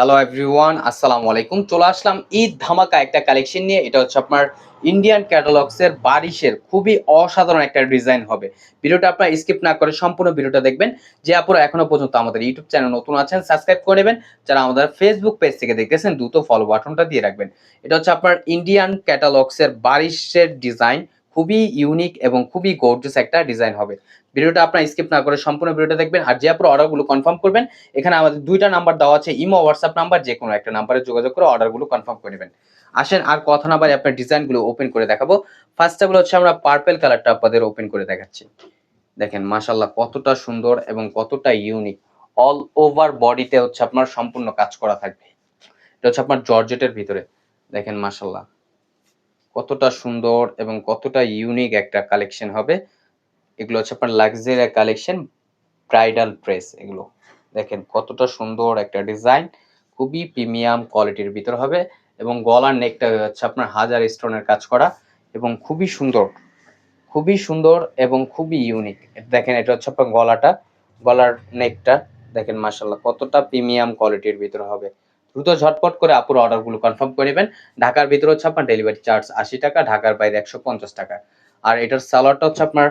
Hello everyone, আসসালামু আলাইকুম। চলে আসলাম ঈদ ধামাকা একটা কালেকশন নিয়ে। এটা হচ্ছে আপনার ইন্ডিয়ান ক্যাটালগসের বারিশের খুবই অসাধারণ একটা ডিজাইন হবে। ভিডিওটা আপনার স্কিপ না করে সম্পূর্ণ ভিডিওটা দেখবেন। যে আপনারা এখনো পর্যন্ত আমাদের ইউটিউব চ্যানেল নতুন আছেন সাবস্ক্রাইব করে নেবেন। যারা আমাদের ফেসবুক পেজ থেকে দেখতেছেন দ্রুত ফলো বাটনটা দিয়ে রাখবেন। এটা হচ্ছে আপনার ইন্ডিয়ান ক্যাটালগসের বারিশের ডিজাইন, খুবই ইউনিক এবং খুবই গর্জিয়াস একটা ডিজাইন হবে। ভিডিওটা আপনার স্কিপ না করে সম্পূর্ণ ভিডিওটা দেখবেন। আর যে আপনারা অর্ডারগুলো কনফার্ম করবেন, এখানে আমাদের দুইটা নাম্বার দেওয়া আছে, ইমো হোয়াটসঅ্যাপ নাম্বার, যে কোনো একটা নাম্বারে যোগাযোগ করে অর্ডারগুলো কনফার্ম করে নেবেন। আসেন আর কথা না বাড়িয়ে আপনার ডিজাইনগুলো ওপেন করে দেখাবো। ফার্স্ট অফ অল হচ্ছে আমরা পার্পল কালারটা আপনাদের ওপেন করে দেখাচ্ছি। দেখেন মাশাআল্লাহ কতটা সুন্দর এবং কতটা ইউনিক। অল ওভার বডিতে হচ্ছে আপনার সম্পূর্ণ কাজ করা থাকবে। এটা হচ্ছে আপনার জর্জেটের ভিতরে। দেখেন মাশাআল্লাহ কতটা সুন্দর এবং কতটা ইউনিক একটা কালেকশন হবে। এগুলো হচ্ছে আপনার লাক্সারি কালেকশন, ব্রাইডাল ড্রেস এগুলো। দেখেন কতটা সুন্দর একটা ডিজাইন, খুবই প্রিমিয়াম কোয়ালিটির ভিতর হবে এবং গলার নেকটা হচ্ছে আপনার হাজার স্টোনের কাজ করা এবং খুবই সুন্দর, খুবই সুন্দর এবং খুবই ইউনিক। দেখেন এটা হচ্ছে আপনার গলাটা, গলার নেকটা দেখেন মাশাআল্লাহ কতটা প্রিমিয়াম কোয়ালিটির ভিতর হবে। দ্রুত ঝটপট করে আপুর অর্ডারগুলো কনফার্ম করে নেবেন। ঢাকার ভিতরে হচ্ছে আপনার ডেলিভারি চার্জ ৮০ টাকা, ঢাকার বাইরে ১৫০ টাকা। আর এটার সালোয়ারটা হচ্ছে আপনার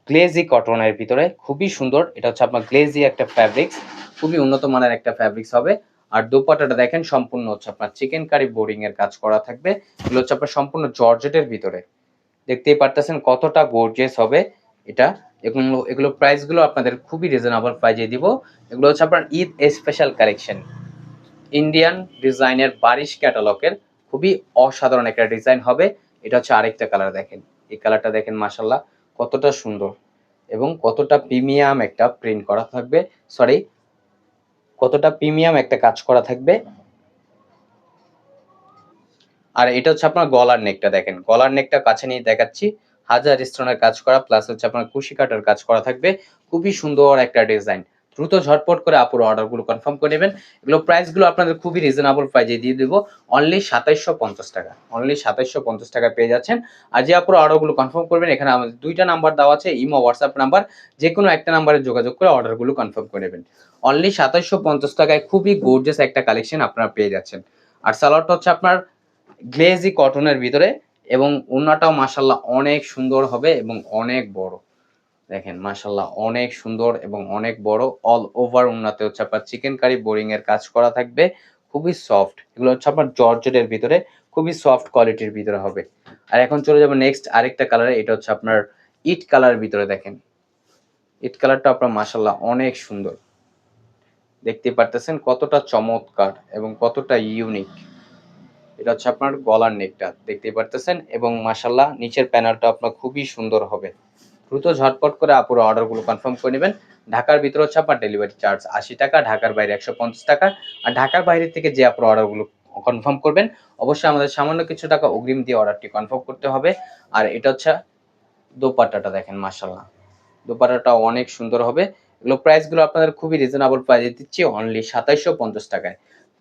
গ্লেজি কটনের ভিতরে, খুবই সুন্দর। এটা হচ্ছে আপনার গ্লেজি একটা ফ্যাব্রিক্স, খুবই উন্নত মানের একটা ফ্যাব্রিক্স হবে। আর দোপাট্টাটা দেখেন সম্পূর্ণ হচ্ছে আপনার চিকেন কারি বোরিং এর কাজ করা থাকবে। এগুলো হচ্ছে আপনার সম্পূর্ণ জর্জেটের ভিতরে। দেখতেই পারতেছেন কতটা গর্জিয়াস হবে এটা। এগুলো প্রাইস গুলো আপনাদের খুবই রিজনেবল প্রাইজে দিব। এগুলো হচ্ছে আপনার ঈদ স্পেশাল কালেকশন, ইন্ডিয়ান ডিজাইনের বারিশ ক্যাটালগের খুবই অসাধারণ একটা ডিজাইন হবে। এটা হচ্ছে আরেকটা কালার, দেখেন এই কালারটা দেখেন মাশাআল্লাহ কতটা সুন্দর এবং কতটা প্রিমিয়াম একটা প্রিন্ট করা থাকবে, সরি কতটা প্রিমিয়াম একটা কাজ করা থাকবে। আর এটা হচ্ছে আপনার গলার নেকটা, দেখেন গলার নেকটা কাছে নিয়ে দেখাচ্ছি। হাজার স্টোনের কাজ করা প্লাস হচ্ছে আপনার কুশি কাটার কাজ করা থাকবে। খুবই সুন্দর একটা ডিজাইন। দ্রুত ঝটপট করে আপুর অর্ডারগুলো কনফার্ম করে নেবেন। এগুলো প্রাইসগুলো আপনাদের খুবই রিজনেবল প্রাইসে দিয়ে দেবো। অনলি ২৭৫০ টাকা, অনলি ২৭৫০ টাকা পেয়ে যাচ্ছেন। আর যে আপুর অর্ডারগুলো কনফার্ম করবেন, এখানে আমাদের দুইটা নাম্বার দেওয়া আছে, ইমো হোয়াটসঅ্যাপ নাম্বার, যে কোনো একটা নাম্বারে যোগাযোগ করে অর্ডারগুলো কনফার্ম করে নেবেন। অনলি ২৭৫০ টাকায় খুবই গর্জিয়াস একটা কালেকশন আপনারা পেয়ে যাচ্ছেন। আর সালোয়ারটা হচ্ছে আপনার গ্লেজি কটনের ভিতরে এবং ওড়নাটাও মাশাআল্লাহ অনেক সুন্দর হবে এবং অনেক বড়। দেখেন মাশাআল্লাহ অনেক সুন্দর এবং অনেক বড়। অল ওভার ওড়নাতে হচ্ছে আপনার চিকেন কারি বোরিং এর কাজ করা থাকবে। খুবই সফট। এগুলো হচ্ছে আপনার জর্জেটের ভিতরে, খুবই সফট কোয়ালিটির ভিতরে হবে। আর এখন চলে যাব নেক্সট আরেকটা কালারে। এটা হচ্ছে আপনার ইট কালারের ভিতরে। দেখেন ইট কালারটা আপনার মাশাআল্লাহ অনেক সুন্দর। দেখতে পারতেছেন কতটা চমৎকার এবং কতটা ইউনিক। এটা হচ্ছে আপনার গলার নেকটা দেখতেই পারতেছেন এবং মাশাআল্লাহ নিচের প্যানেলটা আপনার খুবই সুন্দর হবে। দ্রুত ঝটপট করে আপুর অর্ডারগুলো কনফার্ম করে নেবেন। ঢাকার ভিতরে হচ্ছে আপনার ডেলিভারি চার্জ ৮০ টাকা, ঢাকার বাইরে ১৫০ টাকা। আর ঢাকার বাইরে থেকে যে আপুর অর্ডারগুলো কনফার্ম করবেন, অবশ্যই আমাদের সামান্য কিছু টাকা অগ্রিম দিয়ে অর্ডারটি কনফার্ম করতে হবে। আর এটা হচ্ছে দোপাট্টাটা দেখেন মাশাআল্লাহ দোপাট্টাটা অনেক সুন্দর হবে। এগুলো প্রাইসগুলো আপনাদের খুবই রিজনেবল প্রাইসে দিচ্ছি অনলি ২৭৫০ টাকায়।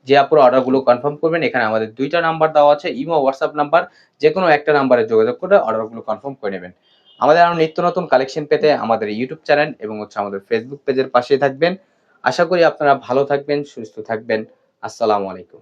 যে আপনারা অর্ডারগুলো কনফার্ম করবেন, এখানে আমাদের দুইটা নাম্বার দেওয়া আছে, ইমো হোয়াটসঅ্যাপ নাম্বার, যে কোনো একটা নাম্বারে যোগাযোগ করে অর্ডারগুলো কনফার্ম করে নেবেন। আমাদের আরো নিত্য নতুন কালেকশন পেতে আমাদের ইউটিউব চ্যানেল এবং হচ্ছে আমাদের ফেসবুক পেজের পাশে থাকবেন। আশা করি আপনারা ভালো থাকবেন, সুস্থ থাকবেন। আসসালামু আলাইকুম।